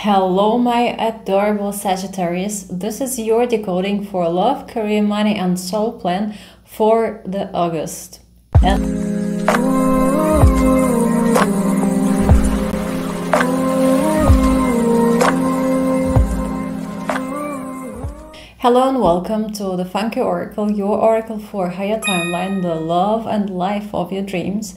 Hello, my adorable Sagittarius. This is your decoding for love, career, money, and soul plan for the August. Hello and welcome to the Funky Oracle, your oracle for higher timeline, the love and life of your dreams.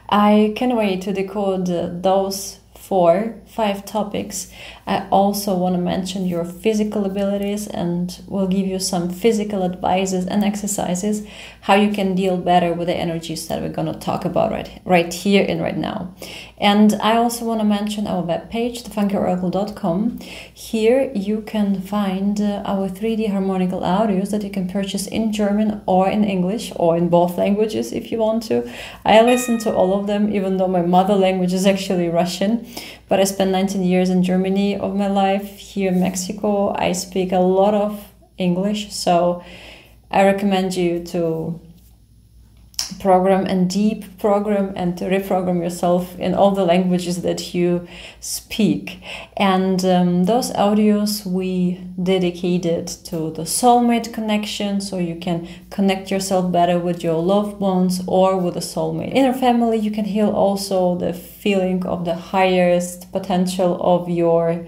I can't wait to decode those 4-5 topics. I also want to mention your physical abilities and will give you some physical advices and exercises how you can deal better with the energies that we're going to talk about right here and right now. And I also want to mention our webpage, thefunkyoracle.com. Here you can find our 3D harmonical audios that you can purchase in German or in English or in both languages if you want to. I listen to all of them, even though my mother language is actually Russian. But I spent 19 years in Germany of my life. Here in Mexico, I speak a lot of English. So I recommend you to program and deep program and to reprogram yourself in all the languages that you speak. And those audios we dedicated to the soulmate connection, so you can connect yourself better with your loved ones or with a soulmate. In your family, you can heal also the feeling of the highest potential of your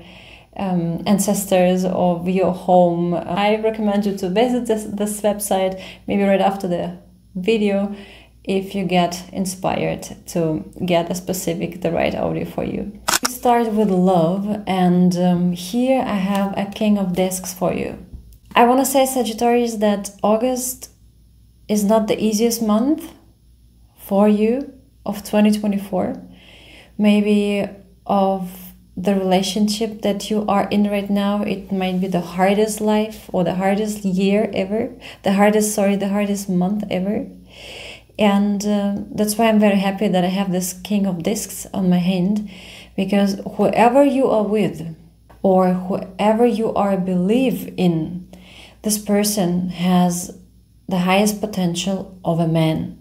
ancestors, of your home. I recommend you to visit this website maybe right after the video if you get inspired to get the right audio for you. We start with love, and here I have a King of Discs for you. I want to say, Sagittarius, that August is not the easiest month for you of 2024. Maybe of the relationship that you are in right now, it might be the hardest life or the hardest year ever, the hardest month ever. And that's why I'm very happy that I have this King of Discs on my hand, because whoever you are with or whoever you are believe in, this person has the highest potential of a man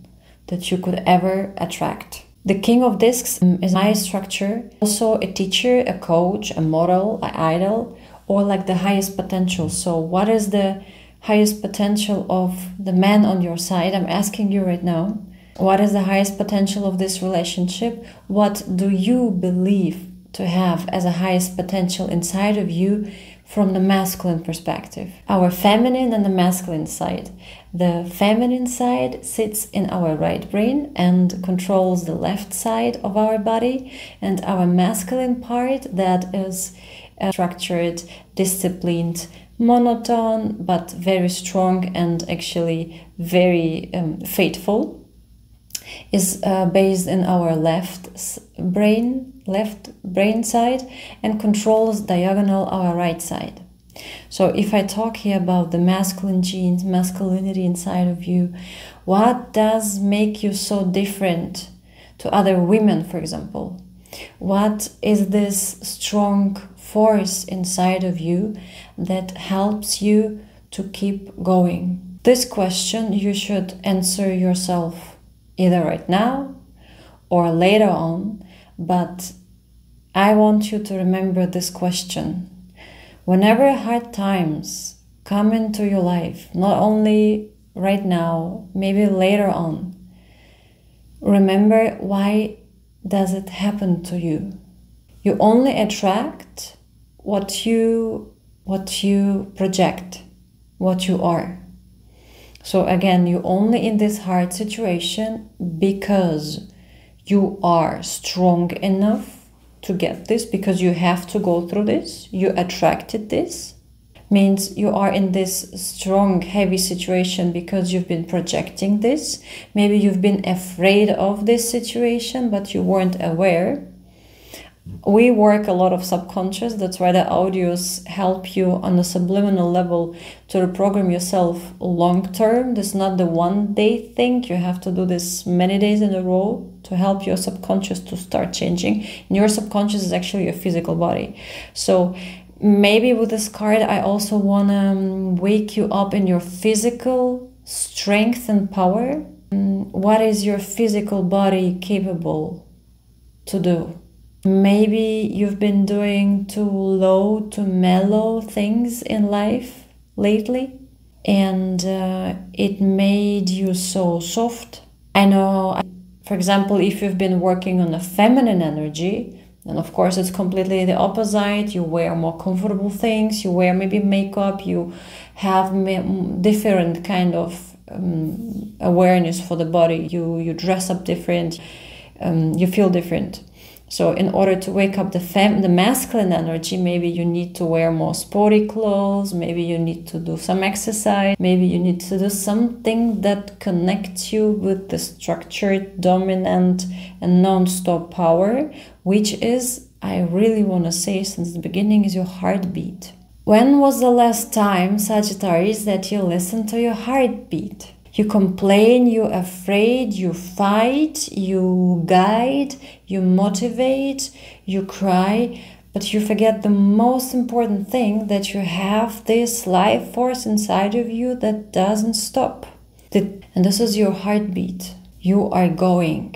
that you could ever attract. The King of Discs is my structure, also a teacher, a coach, a model, an idol, or like the highest potential. So what is the highest potential of the man on your side? I'm asking you right now. What is the highest potential of this relationship? What do you believe to have as a highest potential inside of you from the masculine perspective? Our feminine and the masculine side. The feminine side sits in our right brain and controls the left side of our body, and our masculine part, that is structured, disciplined, monotone, but very strong and actually very faithful, is based in our left brain side and controls diagonal our right side. So if I talk here about the masculine genes, masculinity inside of you, what does make you so different to other women, for example? What is this strong force inside of you that helps you to keep going? This question you should answer yourself either right now or later on, but I want you to remember this question. Whenever hard times come into your life, not only right now, maybe later on, remember, why does it happen to you? You only attract what you project, what you are. So again, you only in this hard situation because you are strong enough to get this, because you have to go through this, you attracted this. Means you are in this strong, heavy situation because you've been projecting this. Maybe you've been afraid of this situation, but you weren't aware. We work a lot of subconscious. That's why the audios help you on the subliminal level to reprogram yourself long term. This is not the one day thing. You have to do this many days in a row to help your subconscious to start changing. And your subconscious is actually your physical body. So maybe with this card, I also want to wake you up in your physical strength and power. What is your physical body capable to do? Maybe you've been doing too low to mellow things in life lately, and it made you so soft. I know, for example, if you've been working on a feminine energy, then of course it's completely the opposite. You wear more comfortable things, you wear maybe makeup, you have different kind of awareness for the body, you dress up different, you feel different. So in order to wake up the masculine energy, maybe you need to wear more sporty clothes, maybe you need to do some exercise, maybe you need to do something that connects you with the structured, dominant and non-stop power, which is, I really want to say since the beginning, is your heartbeat. When was the last time, Sagittarius, that you listened to your heartbeat? You complain, you're afraid, you fight, you guide, you motivate, you cry, but you forget the most important thing, that you have this life force inside of you that doesn't stop. And this is your heartbeat. You are going.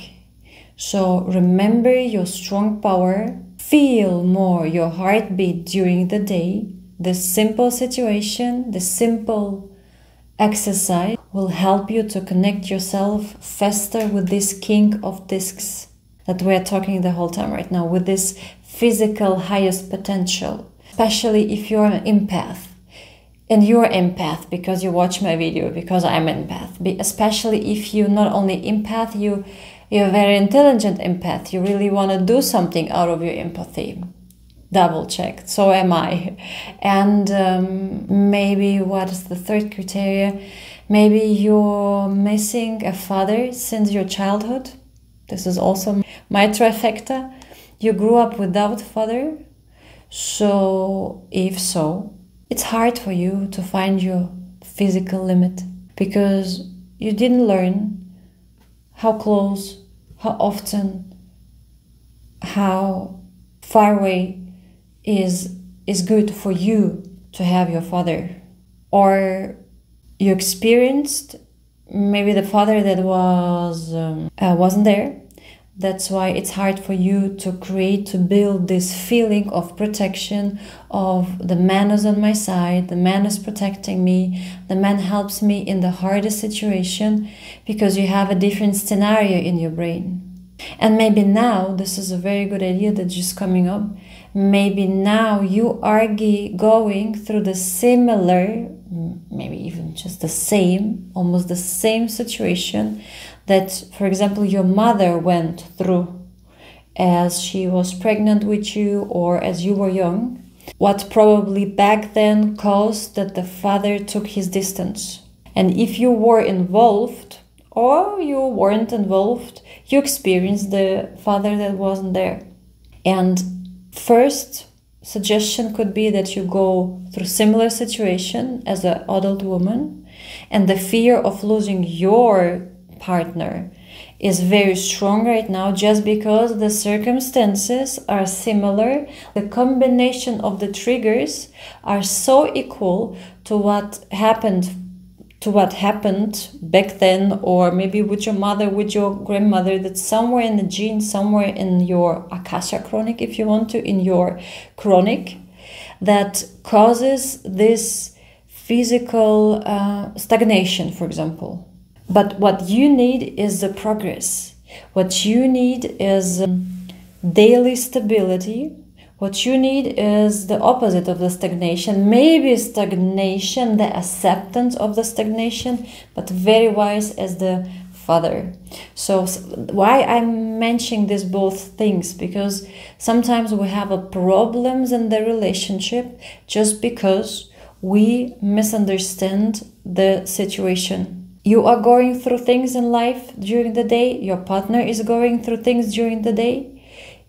So remember your strong power. Feel more your heartbeat during the day. This simple situation, this simple exercise will help you to connect yourself faster with this king of discs that we're talking the whole time right now, with this physical highest potential, especially if you're an empath. And you're empath because you watch my video, because I'm empath. Especially if you're not only empath, you're a very intelligent empath. You really want to do something out of your empathy. Double checked. So am I. And maybe what is the third criteria? Maybe you're missing a father since your childhood. This is also my trifecta. You grew up without father. So if so, it's hard for you to find your physical limit because you didn't learn how close, how often, how far away is good for you to have your father. Or you experienced maybe the father that wasn't there. That's why it's hard for you to build this feeling of protection, of the man is on my side, the man is protecting me, the man helps me in the hardest situation, because you have a different scenario in your brain. And maybe now, this is a very good idea that's just coming up, maybe now you are going through the similar, maybe even just the same, almost the same situation that, for example, your mother went through as she was pregnant with you or as you were young. What probably back then caused that the father took his distance. And if you were involved or you weren't involved, you experienced the father that wasn't there. And first suggestion could be that you go through similar situation as an adult woman, and the fear of losing your partner is very strong right now just because the circumstances are similar. The combination of the triggers are so equal to what happened back then, or maybe with your mother, with your grandmother, that's somewhere in the gene, somewhere in your Akasha chronic, if you want to, in your chronic, that causes this physical stagnation, for example. But what you need is the progress. What you need is daily stability. What you need is the opposite of the stagnation. Maybe stagnation, the acceptance of the stagnation, but very wise as the father. So why I'm mentioning these both things? Because sometimes we have problems in the relationship just because we misunderstand the situation. You are going through things in life during the day. Your partner is going through things during the day.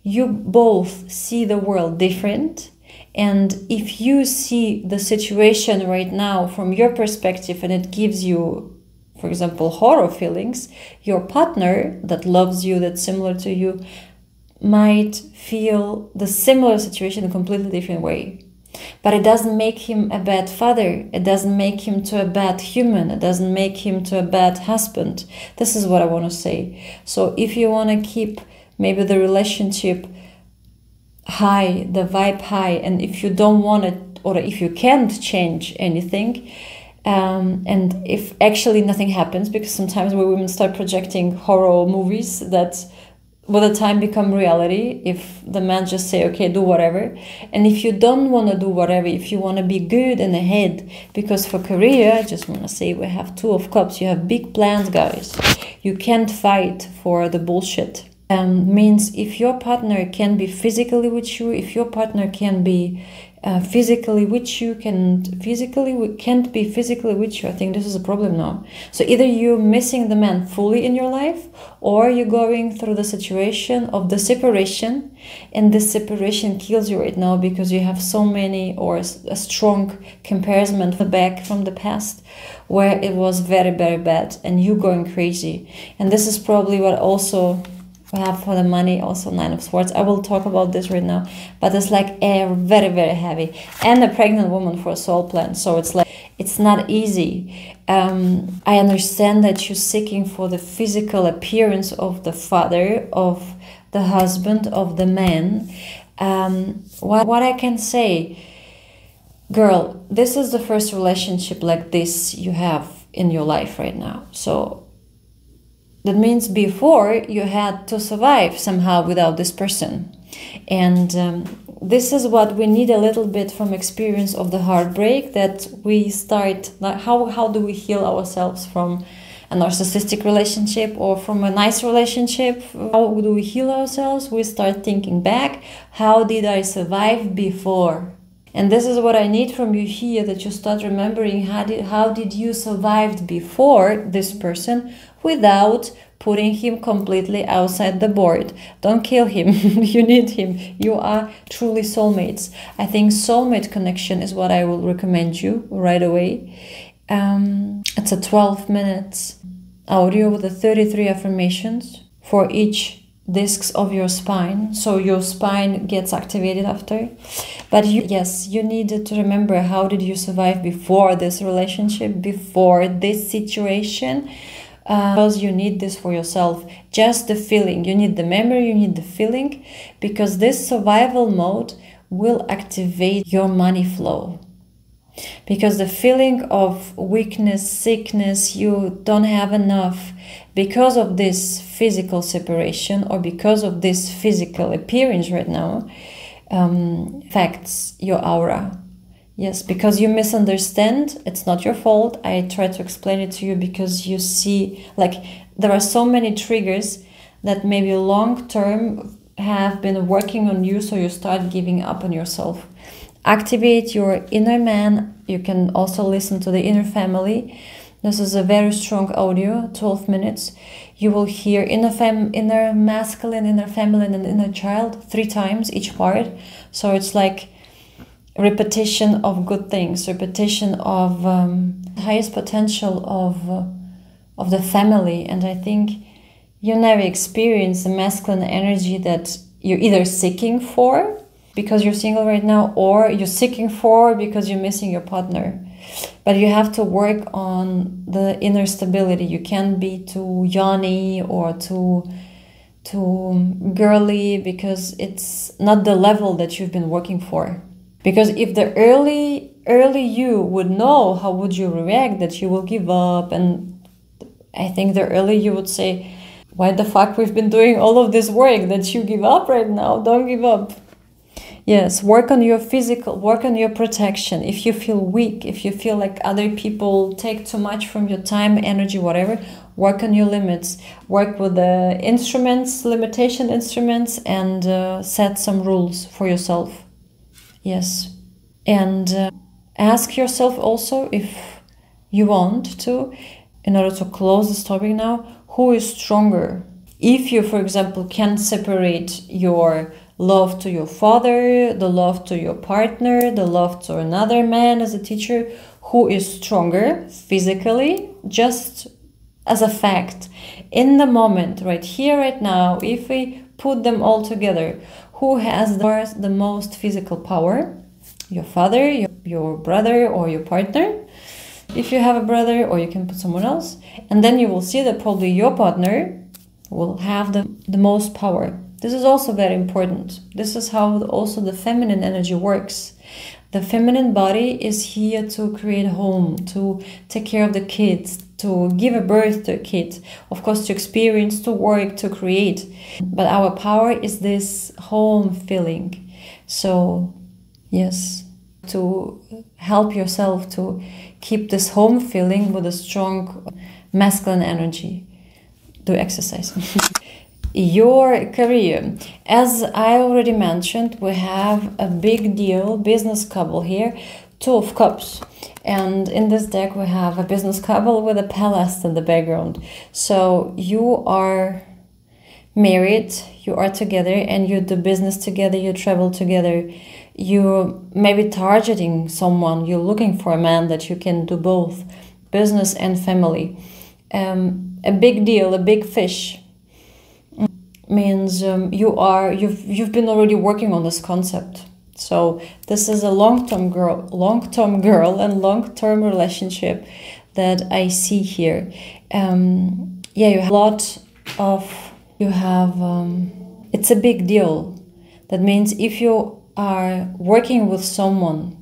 You both see the world different. And if you see the situation right now from your perspective and it gives you, for example, horror feelings, your partner that loves you, that's similar to you, might feel the similar situation in a completely different way. But it doesn't make him a bad father. It doesn't make him to a bad human. It doesn't make him to a bad husband. This is what I want to say. So if you want to keep maybe the relationship high, the vibe high, and if you don't want it, or if you can't change anything, and if actually nothing happens, because sometimes we women start projecting horror movies that with the time become reality, if the man just say, okay, do whatever. And if you don't want to do whatever, if you want to be good and ahead, because for career, I just want to say, we have Two of Cups, you have big plans, guys. You can't fight for the bullshit. Means if your partner can be physically with you, if your partner can be physically with you, can't be physically with you, I think this is a problem now. So either you're missing the man fully in your life, or you're going through the situation of the separation, and this separation kills you right now because you have so many, or a strong comparison back from the past where it was very, very bad and you going crazy. And this is probably what also we have for the money, also Nine of Swords. I will talk about this right now, but it's like a very, very heavy, and a pregnant woman for a soul plan. So it's like, it's not easy. I understand that you're seeking for the physical appearance of the father, of the husband, of the man. What I can say, girl, this is the first relationship like this you have in your life right now. So that means before you had to survive somehow without this person. And this is what we need a little bit from experience of the heartbreak, that we start, like, how do we heal ourselves from a narcissistic relationship or from a nice relationship? How do we heal ourselves? We start thinking back, how did I survive before? And this is what I need from you here, that you start remembering how did you survive before this person without putting him completely outside the board. Don't kill him. You need him. You are truly soulmates. I think soulmate connection is what I will recommend you right away. It's a 12 minutes audio with the 33 affirmations for each discs of your spine, so your spine gets activated after. But you needed to remember, how did you survive before this relationship, before this situation, because you need this for yourself. Just the feeling, you need the memory, you need the feeling, because this survival mode will activate your money flow. Because the feeling of weakness, sickness, you don't have enough because of this physical separation, or because of this physical appearance right now, affects your aura. Yes, because you misunderstand. It's not your fault. I try to explain it to you because you see, like, there are so many triggers that maybe long term have been working on you, so you start giving up on yourself. Activate your inner man. You can also listen to the inner family. This is a very strong audio, 12 minutes. You will hear inner masculine, inner feminine, and inner child 3 times each part. So it's like repetition of good things, repetition of highest potential of the family. And I think you never experience the masculine energy that you're either seeking for because you're single right now, or you're seeking for because you're missing your partner. But you have to work on the inner stability. You can't be too yawny or too girly, because it's not the level that you've been working for. Because if the early you would know, how would you react? That you will give up. And I think the early you would say, why the fuck we've been doing all of this work that you give up right now? Don't give up. Yes, work on your physical, work on your protection. If you feel weak, if you feel like other people take too much from your time, energy, whatever, work on your limits. Work with the instruments, limitation instruments, and set some rules for yourself. Yes. And ask yourself also, if you want to, in order to close this topic now, who is stronger? If you, for example, can separate your love to your father, the love to your partner, the love to another man as a teacher, who is stronger physically, just as a fact, in the moment, right here, right now, if we put them all together, who has the most physical power? Your father, your brother, or your partner? If you have a brother, or you can put someone else, and then you will see that probably your partner will have the most power, This is also very important. This is how also the feminine energy works. The feminine body is here to create a home, to take care of the kids, to give a birth to a kid, of course to experience, to work, to create. But our power is this home feeling. So yes, to help yourself to keep this home feeling with a strong masculine energy, do exercise. Your career, as I already mentioned, we have a big deal business couple here, Two of Cups, and in this deck we have a business couple with a palace in the background. So you are married, you are together, and you do business together, you travel together. You may be targeting someone, you're looking for a man that you can do both business and family. A big deal, a big fish, means you've been already working on this concept. So this is a long-term girl and long-term relationship that I see here. Yeah, you have a lot of, it's a big deal. That means if you are working with someone,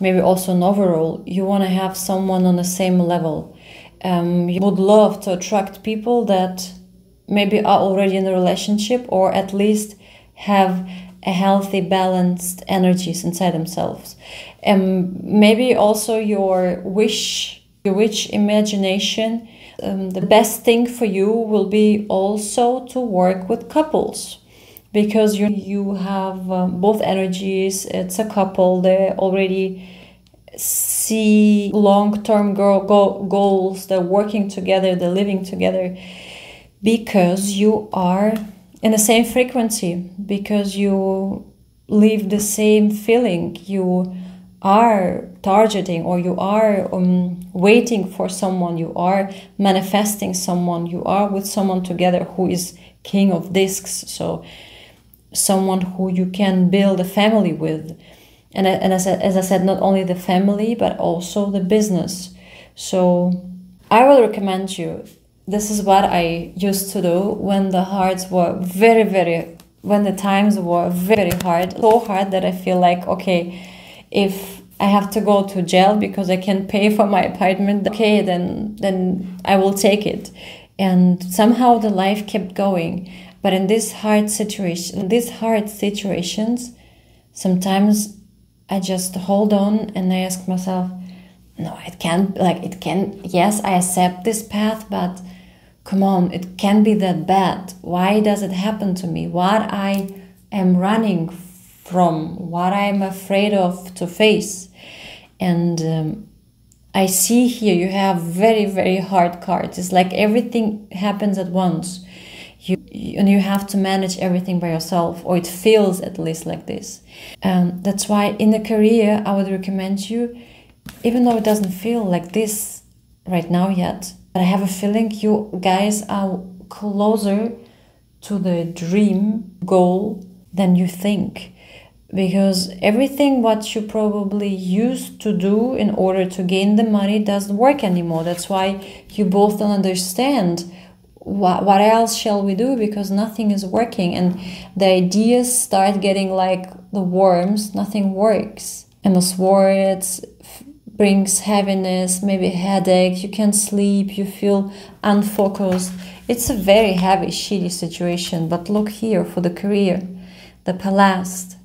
maybe also an overall, you want to have someone on the same level. You would love to attract people that maybe are already in a relationship, or at least have a healthy, balanced energies inside themselves. Maybe also your wish imagination, the best thing for you will be also to work with couples, because you have both energies. It's a couple, they already see long-term goals, they're working together, they're living together, because you are in the same frequency, because you live the same feeling. You are targeting, or you are waiting for someone, you are manifesting someone, you are with someone together who is king of discs, so someone who you can build a family with. And as I said, not only the family, but also the business. So I will recommend you, this is what I used to do when the hearts were when the times were very hard, so hard that I feel like, okay, if I have to go to jail because I can't pay for my apartment, okay, then I will take it. And somehow the life kept going. But in these hard situations, sometimes I just hold on and I ask myself, no, yes, I accept this path, but come on, it can't be that bad. Why does it happen to me? What I am running from, what I am afraid of to face. And I see here you have very, very hard cards. It's like everything happens at once. And you have to manage everything by yourself, or it feels at least like this. That's why in the career, I would recommend you, even though it doesn't feel like this right now yet, but I have a feeling you guys are closer to the dream goal than you think. Because everything what you probably used to do in order to gain the money doesn't work anymore. That's why you both don't understand what else shall we do, because nothing is working, and the ideas start getting like the worms, nothing works. And the swords brings heaviness, maybe headache, you can't sleep, you feel unfocused. It's a very heavy, shitty situation. But look here for the career, the palace,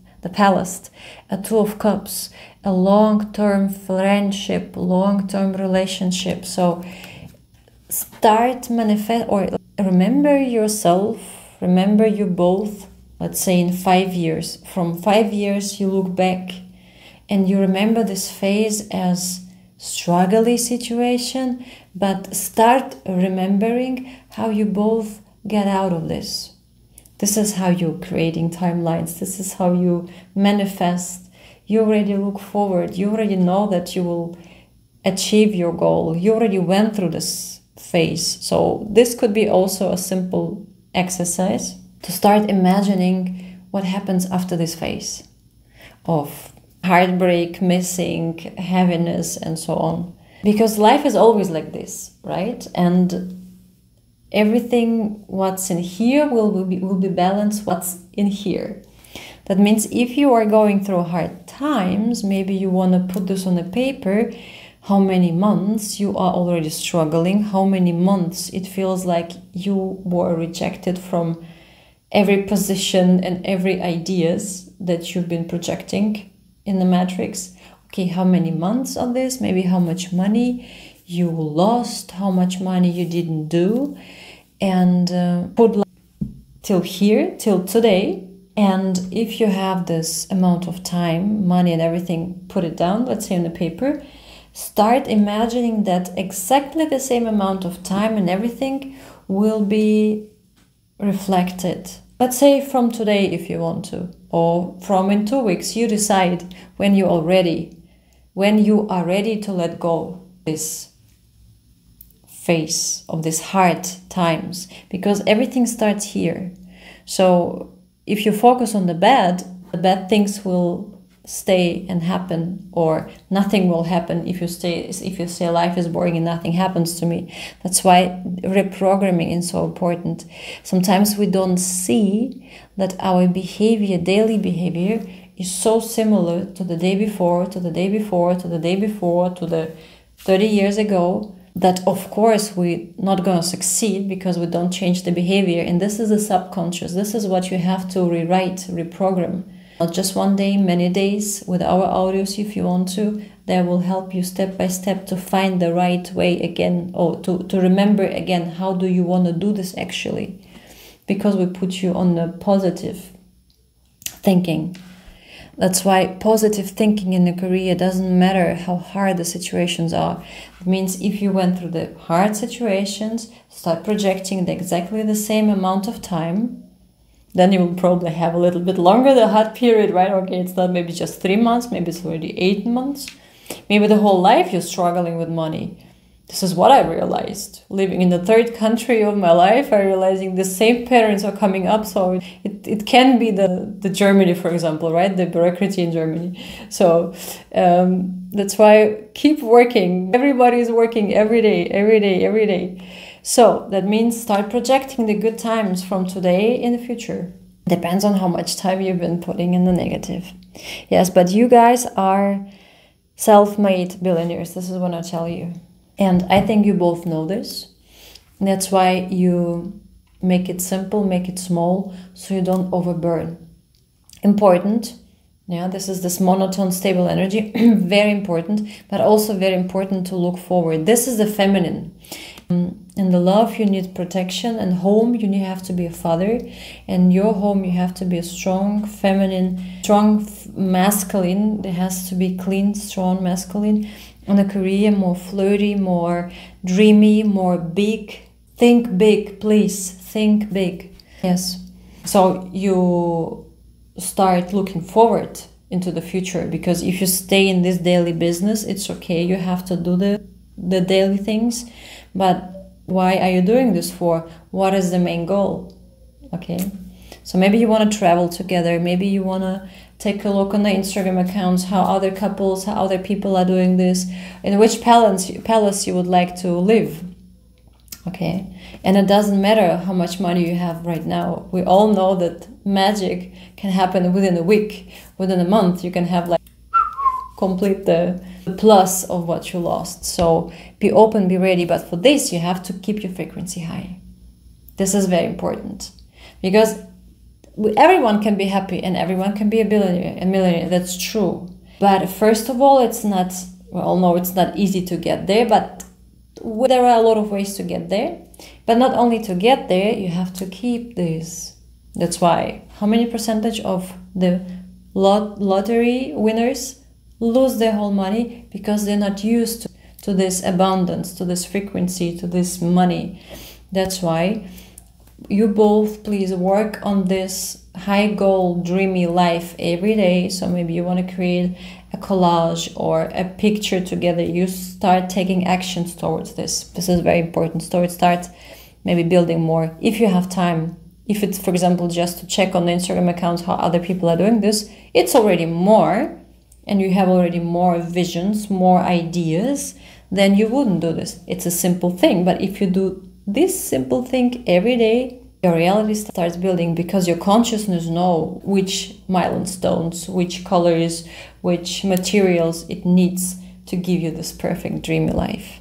a Two of Cups, a long-term friendship, long-term relationship. So start manifest, or remember yourself, remember you both, let's say in 5 years. From 5 years you look back and you remember this phase as struggly situation, but start remembering how you both get out of this. This is how you're creating timelines. This is how you manifest. You already look forward. You already know that you will achieve your goal. You already went through this phase. So this could be also a simple exercise to start imagining what happens after this phase of heartbreak, missing, heaviness, and so on. Because life is always like this, right? And everything what's in here will be balanced what's in here. That means if you are going through hard times, maybe you want to put this on a paper, how many months you are already struggling, how many months it feels like you were rejected from every position and every ideas that you've been projecting in the matrix. Okay, how many months of this, maybe how much money you lost, how much money you didn't do, and put till here, till today. And if you have this amount of time, money and everything, put it down, let's say on the paper, start imagining that exactly the same amount of time and everything will be reflected. Let's say from today if you want to, or from in 2 weeks, you decide when you are ready to let go this phase of these hard times, because everything starts here. So if you focus on the bad things will stay and happen, or nothing will happen if you say life is boring and nothing happens to me. That's why reprogramming is so important. Sometimes we don't see that our behavior, daily behavior, is so similar to the day before, to the day before, to the day before, to the 30 years ago, that of course we're not going to succeed because we don't change the behavior. And this is the subconscious. This is what you have to rewrite, reprogram. Not just one day, many days with our audios if you want to. That will help you step by step to find the right way again, or to remember again, how do you want to do this actually? Because we put you on the positive thinking. That's why positive thinking in a career doesn't matter how hard the situations are. It means if you went through the hard situations, start projecting exactly the same amount of time, then you will probably have a little bit longer the hard period, right? Okay, it's not maybe just 3 months, maybe it's already 8 months. Maybe the whole life you're struggling with money. This is what I realized. Living in the third country of my life, I realizing the same patterns are coming up. So it can be the Germany, for example, right? The bureaucracy in Germany. So that's why keep working. Everybody is working every day, every day, every day. So that means start projecting the good times from today in the future. Depends on how much time you've been putting in the negative. Yes, but you guys are self-made billionaires. This is what I tell you. And I think you both know this. That's why you make it simple, make it small, so you don't overburn. Important. Yeah, this is this monotone, stable energy. Very important, but also very important to look forward. This is the feminine. In the love, you need protection, and home, you have to be a father. And your home, you have to be a strong, feminine, strong, masculine. It has to be clean, strong, masculine. On a career, more flirty, more dreamy, more big. Think big, please. Think big. Yes. So you start looking forward into the future, because if you stay in this daily business, it's okay. You have to do the daily things. But why are you doing this for? What is the main goal? Okay. So maybe you want to travel together. Maybe you want to take a look on the Instagram accounts, how other couples, how other people are doing this, in which palace you would like to live. Okay. And it doesn't matter how much money you have right now. We all know that magic can happen within a week, within a month. You can have like complete the plus of what you lost. So be open, be ready. But for this, you have to keep your frequency high. This is very important, because everyone can be happy and everyone can be a billionaire and millionaire. That's true. But first of all, it's not, we all know it's not easy to get there, but there are a lot of ways to get there. But not only to get there, you have to keep this. That's why how many percentage of the lottery winners lose their whole money? Because they're not used to this abundance, to this frequency, to this money. That's why you both please work on this high goal, dreamy life every day. So maybe you want to create a collage or a picture together. You start taking actions towards this. This is very important. Start maybe building more if you have time. If it's, for example, just to check on the Instagram accounts how other people are doing this, it's already more, and you have already more visions, more ideas, then you wouldn't do this. It's a simple thing, but if you do this simple thing every day, your reality starts building, because your consciousness knows which milestones, which colors, which materials it needs to give you this perfect dreamy life.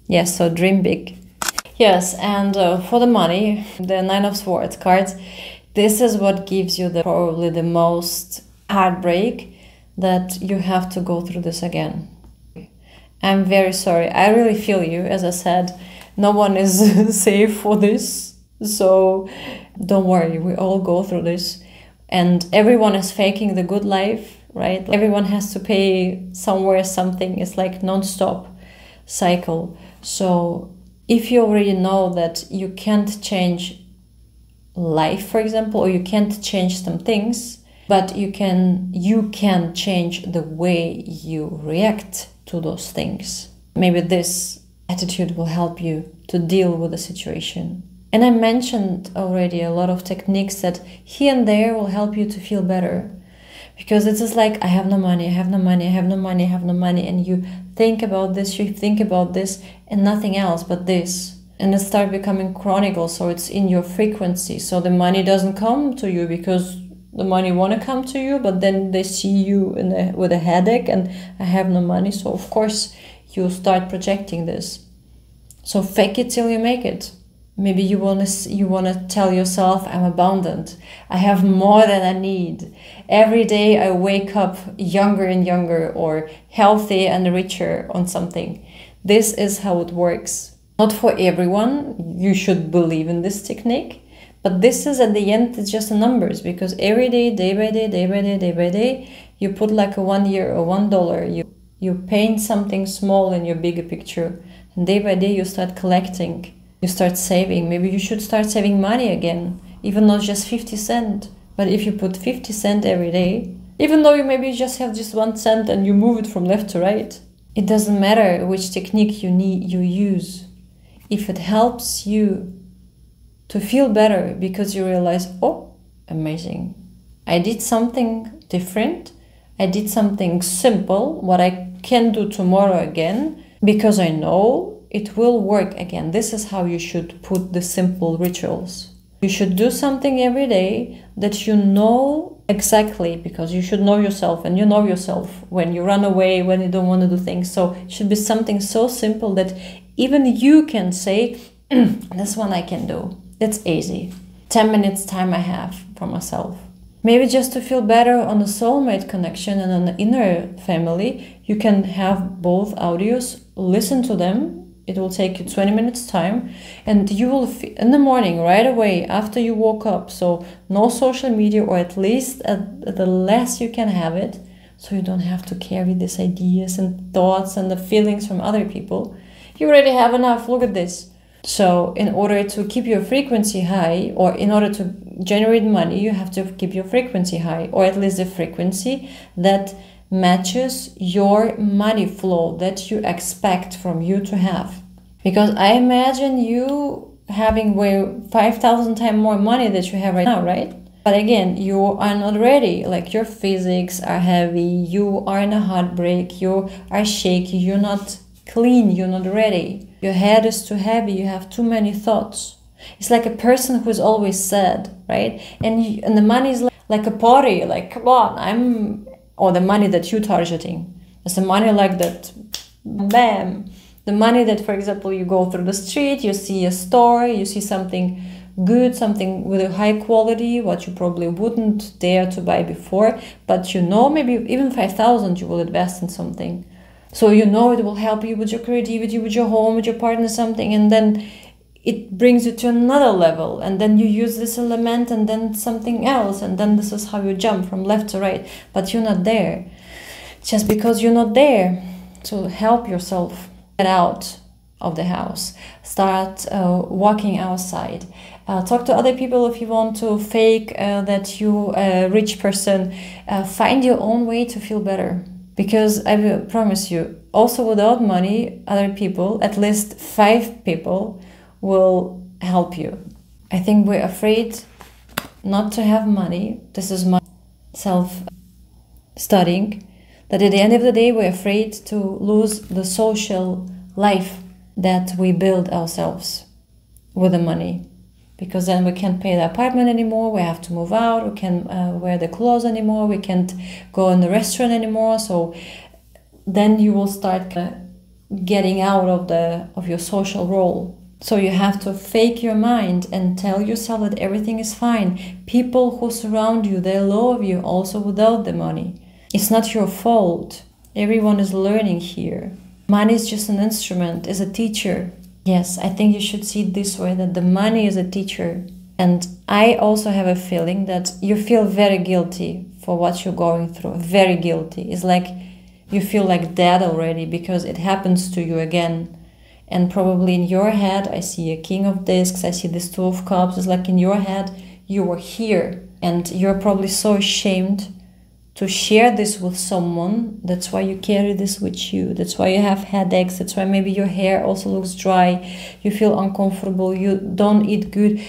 Yes, so dream big. Yes, and for the money, the Nine of Swords cards, this is what gives you probably the most heartbreak, that you have to go through this again. I'm very sorry. I really feel you. As I said, no one is safe for this. So don't worry, we all go through this. And everyone is faking the good life, right? Everyone has to pay somewhere something. It's like non-stop cycle. So if you already know that you can't change life, for example, or you can't change some things, but you can change the way you react to those things. Maybe this attitude will help you to deal with the situation. And I mentioned already a lot of techniques that here and there will help you to feel better. Because it's just like, I have no money, I have no money, I have no money, I have no money. And you think about this, and nothing else but this. And it starts becoming chronic, so it's in your frequency. So the money doesn't come to you because the money want to come to you, but then they see you with a headache and I have no money. So of course you start projecting this. So fake it till you make it. Maybe you want to tell yourself, I'm abundant. I have more than I need. Every day I wake up younger and younger, or healthy and richer on something. This is how it works. Not for everyone. You should believe in this technique. But this is, at the end, it's just the numbers. Because every day, day by day, day by day, day by day, you put like a 1 year or $1. You paint something small in your bigger picture. And day by day you start collecting. You start saving. Maybe you should start saving money again, even not just 50 cents. But if you put 50 cents every day, even though you maybe just have just 1 cent and you move it from left to right, it doesn't matter which technique you use. If it helps you to feel better because you realize, oh, amazing, I did something different, I did something simple, what I can do tomorrow again, because I know it will work again. This is how you should put the simple rituals. You should do something every day that you know exactly, because you should know yourself, and you know yourself when you run away, when you don't want to do things. So it should be something so simple that even you can say, this one I can do. It's easy. 10 minutes time I have for myself. Maybe just to feel better on the soulmate connection and on the inner family, you can have both audios, listen to them. It will take you 20 minutes time, and you will in the morning right away after you woke up. So no social media, or at least at the less you can have it, so you don't have to carry these ideas and thoughts and the feelings from other people. You already have enough. Look at this. So in order to keep your frequency high, or in order to generate money, you have to keep your frequency high, or at least the frequency that matches your money flow that you expect from you to have. Because I imagine you having way 5,000 times more money that you have right now, right? But again, you are not ready. Like, your physics are heavy, you are in a heartbreak, you are shaky, you're not clean, you're not ready. Your head is too heavy, you have too many thoughts. It's like a person who's always sad, right? And the money is like a party, like, come on, or the money that you're targeting. It's the money like that, bam. The money that, for example, you go through the street, you see a store, you see something good, something with a high quality, what you probably wouldn't dare to buy before, but you know, maybe even 5,000 you will invest in something. So you know it will help you with your creativity, with your home, with your partner, something, and then it brings you to another level, and then you use this element and then something else, and then this is how you jump from left to right, but you're not there. Just because you're not there. So help yourself. Get out of the house. Start walking outside. Talk to other people if you want to fake that you're a rich person. Find your own way to feel better. Because I will promise you, also without money, other people, at least 5 people, will help you. I think we're afraid not to have money. This is my self-studying. That at the end of the day, we're afraid to lose the social life that we build ourselves. with the money, because then we can't pay the apartment anymore, we have to move out, we can't wear the clothes anymore, we can't go in the restaurant anymore. So then you will start getting out of your social role. So you have to fake your mind and tell yourself that everything is fine. People who surround you, they love you also without the money. It's not your fault. Everyone is learning here. Money is just an instrument, is a teacher. Yes, I think you should see it this way, that the money is a teacher. And I also have a feeling that you feel very guilty for what you're going through. Very guilty. It's like you feel like dead already because it happens to you again. And probably in your head, I see a King of Discs, I see this Two of Cups. It's like in your head, you were here. And you're probably so ashamed to share this with someone. That's why you carry this with you. That's why you have headaches. That's why maybe your hair also looks dry. You feel uncomfortable. You don't eat good.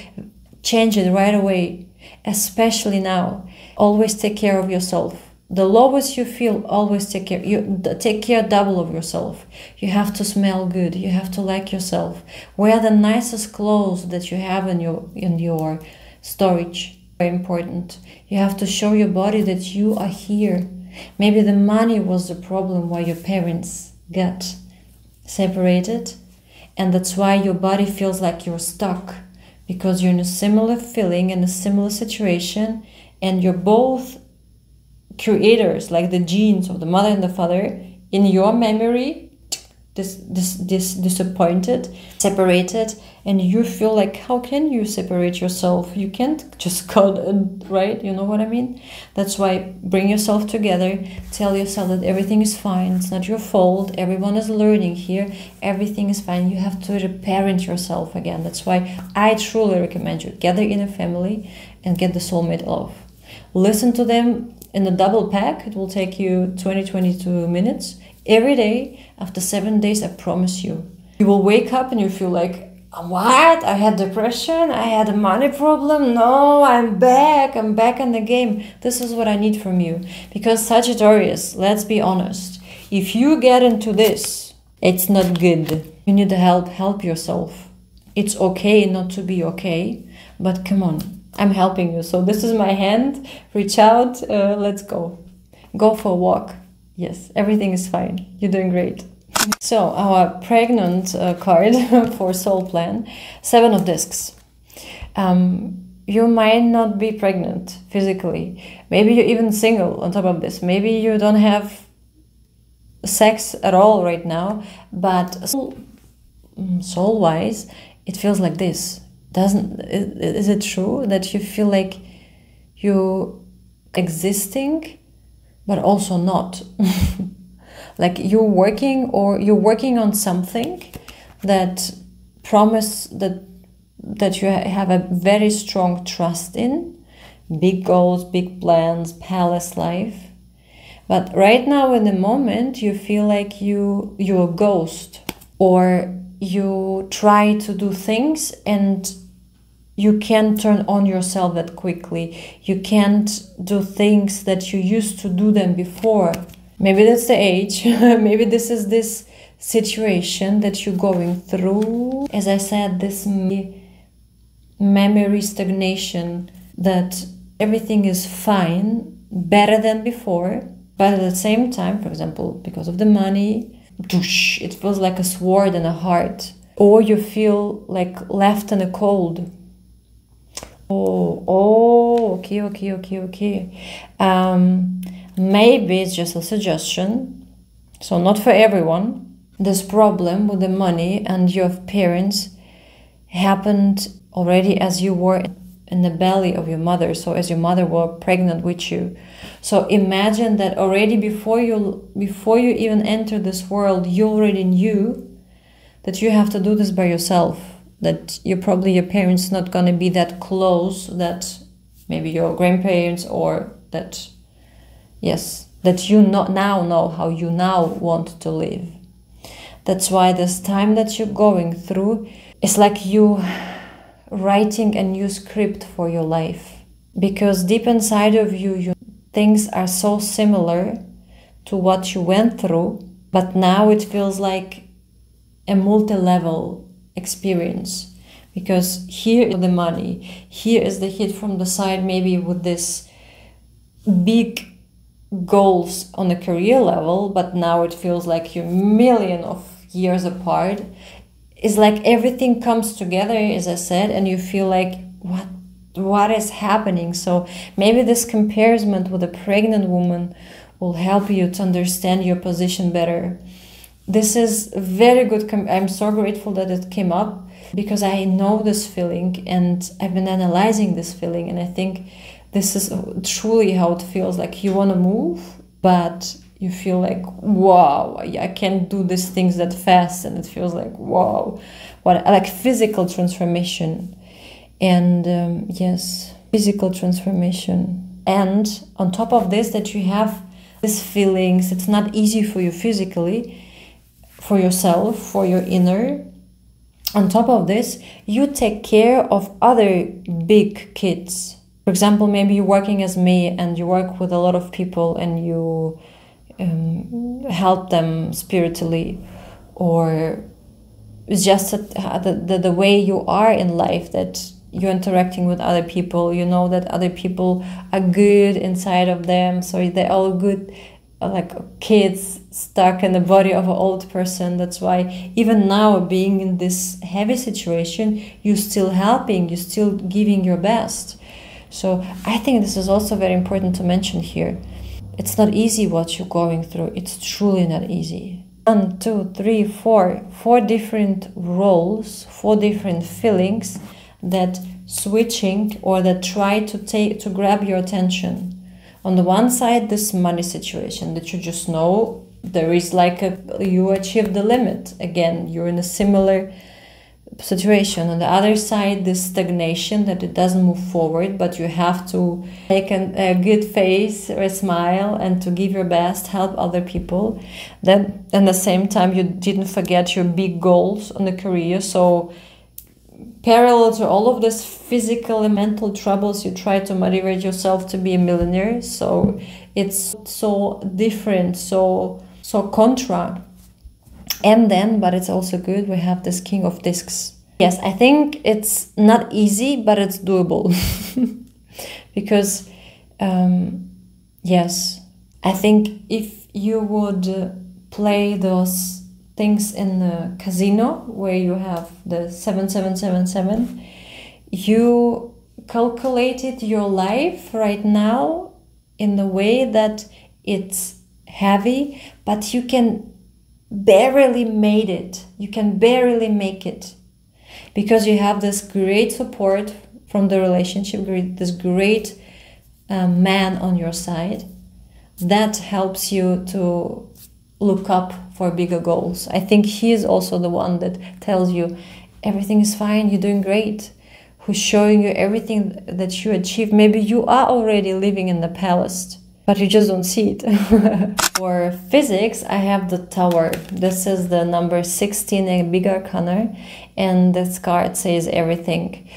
Change it right away, especially now. Always take care of yourself. The lowest you feel, always take care. You take care double of yourself. You have to smell good. You have to like yourself. Wear the nicest clothes that you have in your storage. Very important. You have to show your body that you are here. Maybe the money was the problem why your parents got separated, and that's why your body feels like you're stuck, because you're in a similar feeling, in a similar situation, and you're both creators, like the genes of the mother and the father. In your memory, disappointed, separated, and you feel like, how can you separate yourself? You can't just cut and right, you know what I mean? That's why bring yourself together, tell yourself that everything is fine, it's not your fault, everyone is learning here, everything is fine. You have to reparent yourself again. That's why I truly recommend you gather in a family and get the soulmate love. Listen to them in a double pack. It will take you 20-22 minutes every day. After 7 days, I promise you, you will wake up and you feel like, what? I had depression, I had a money problem, no, I'm back in the game. This is what I need from you. Because Sagittarius, let's be honest, if you get into this, it's not good. You need help yourself. It's okay not to be okay, but come on, I'm helping you. So this is my hand, reach out, let's go. Go for a walk. Yes, everything is fine. You're doing great. So our pregnant card for Soulplan, 7 of Discs. You might not be pregnant physically. Maybe you're even single on top of this. Maybe you don't have sex at all right now, but soul-wise, it feels like this. Is it true that you feel like you're existing, but also not? Like you're working on something that promise that you have a very strong trust in, big goals, big plans, palace life. But right now in the moment you feel like you're a ghost, or you try to do things and you can't turn on yourself that quickly. You can't do things that you used to do them before. Maybe that's the age. Maybe this is this situation that you're going through. As I said, this memory stagnation, that everything is fine, better than before, but at the same time, for example, because of the money, it feels like a sword in a heart. Or you feel like left in the cold. Okay. Maybe it's just a suggestion, so not for everyone. This problem with the money and your parents happened already as you were in the belly of your mother, so as your mother were pregnant with you. So imagine that already before you even enter this world, you already knew that you have to do this by yourself, that your parents not going to be that close, that maybe your grandparents, or that, yes, that you now know how you now want to live. That's why this time that you're going through is like you writing a new script for your life. Because deep inside of you, things are so similar to what you went through, but now it feels like a multi-level experience. because here is the money, here is the hit from the side, maybe with this big goals on a career level, but now it feels like you're million of years apart. It's like everything comes together, as I said, and you feel like what is happening. So maybe this comparison with a pregnant woman will help you to understand your position better. This is very good. I'm so grateful that it came up, because I know this feeling and I've been analyzing this feeling, and I think this is truly how it feels. Like you want to move, but you feel like, wow, I can't do these things that fast, and it feels like, wow, what, like physical transformation. And yes, physical transformation. And on top of this, that you have these feelings, it's not easy for you physically, for yourself, for your inner. On top of this, you take care of other big kids. For example, maybe you're working as me and you work with a lot of people and you help them spiritually, or it's just the way you are in life, that you're interacting with other people, you know that other people are good inside of them, so they're all good, like kids stuck in the body of an old person. That's why even now, being in this heavy situation, you're still helping, you're still giving your best. So I think this is also very important to mention here. It's not easy what you're going through. It's truly not easy. 1, 2, 3, 4. 4 different roles, 4 different feelings that switching or that try to grab your attention. On the one side, this money situation that you just know there is like you achieved the limit. Again, you're in a similar situation. On the other side, this stagnation, that it doesn't move forward, but you have to make a good face or a smile and to give your best, help other people. Then at the same time, you didn't forget your big goals on the career. So parallel to all of this physical and mental troubles, you try to motivate yourself to be a millionaire. So it's so different, so contra. And then, but it's also good, we have this King of Discs. Yes, I think it's not easy, but it's doable. Because, yes, I think if you would play those things in the casino where you have the 7777, you calculated your life right now in the way that it's heavy, but you can barely made it. You can barely make it, because you have this great support from the relationship, this great man on your side that helps you to look up for bigger goals. I think he is also the one that tells you everything is fine, you're doing great, who's showing you everything that you achieve. Maybe you are already living in the palace, but you just don't see it. For physics, I have the Tower. This is the number 16, a big arcana, and this card says everything.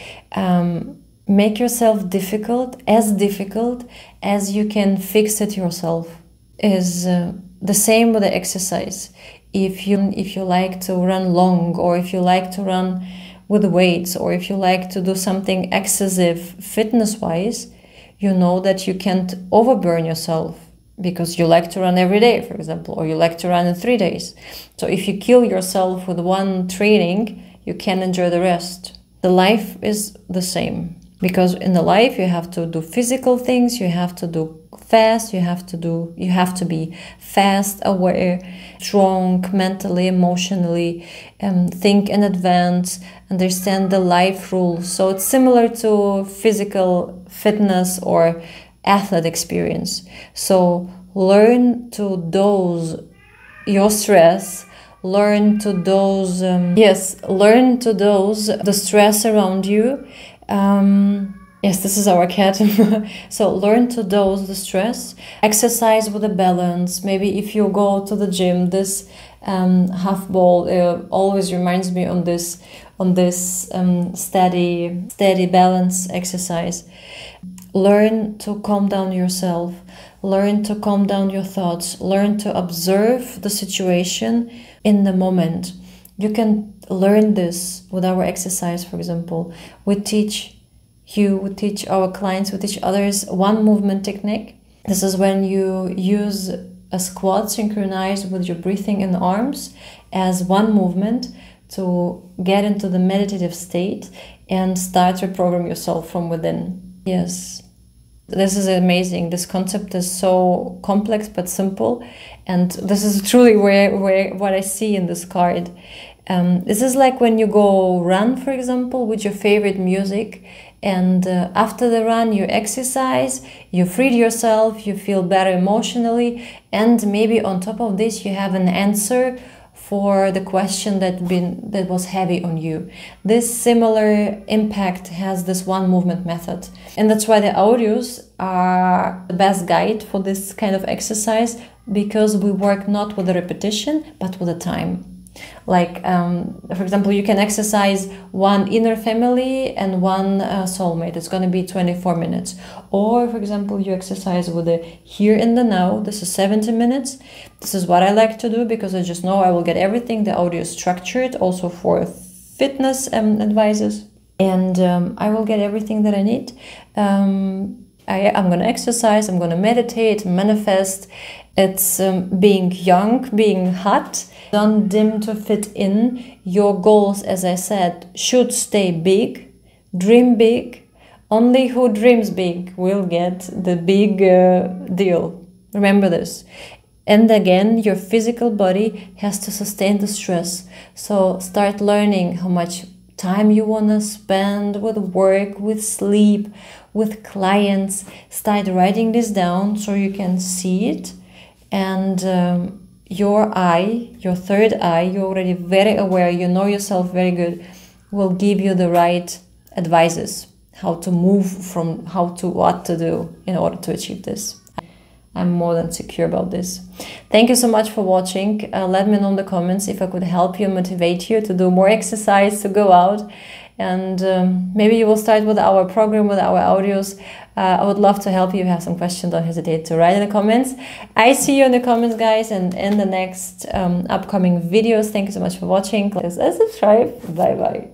Make yourself difficult as you can fix it yourself. Is the same with the exercise. If you like to run long, or if you like to run with weights, or if you like to do something excessive fitness-wise, you know that you can't overburn yourself, because you like to run every day, for example, or you like to run in 3 days. So if you kill yourself with one training, you can enjoy the rest. The life is the same, because in the life you have to do physical things, you have to do fast, you have to be fast, aware, strong, mentally, emotionally, think in advance, understand the life rules. So it's similar to physical fitness or athlete experience. So learn to dose your stress, learn to dose the stress around you. Yes, this is our cat. So learn to dose the stress, exercise with a balance. Maybe if you go to the gym, this half ball always reminds me on this steady balance exercise. Learn to calm down yourself, learn to calm down your thoughts, learn to observe the situation in the moment. You can learn this with our exercise, for example. We teach our clients, we teach others one movement technique. This is when you use a squat synchronized with your breathing in the arms as one movement to get into the meditative state and start to reprogram yourself from within. Yes. This is amazing. This concept is so complex but simple, and this is truly where what I see in this card. This is like when you go run, for example, with your favorite music, and after the run you exercise, you freed yourself, you feel better emotionally, and maybe on top of this you have an answer for the question that was heavy on you. This similar impact has this one movement method, and that's why the audios are the best guide for this kind of exercise, because we work not with the repetition but with the time. Like for example, you can exercise one inner family and one soulmate. It's going to be 24 minutes. Or for example, you exercise with the here and the now. This is 70 minutes. This is what I like to do, because I just know I will get everything. The audio is structured also for fitness advisors, and I will get everything that I need. I'm going to exercise, I'm going to meditate, manifest. It's being young, being hot. Don't dim to fit in. Your goals, as I said, should stay big. Dream big. Only who dreams big will get the big deal. Remember this. And again, your physical body has to sustain the stress. So start learning how much time you want to spend with work, with sleep, with clients. Start writing this down so you can see it. And your eye, your third eye, you're already very aware, you know yourself very good, will give you the right advices, how to move from what to do in order to achieve this. I'm more than secure about this. Thank you so much for watching. Let me know in the comments if I could help you, motivate you to do more exercise, to go out. And maybe you will start with our program, with our audios. I would love to help you. If you have some questions, don't hesitate to write in the comments. I see you in the comments, guys, and in the next upcoming videos. Thank you so much for watching. Please subscribe. Bye-bye.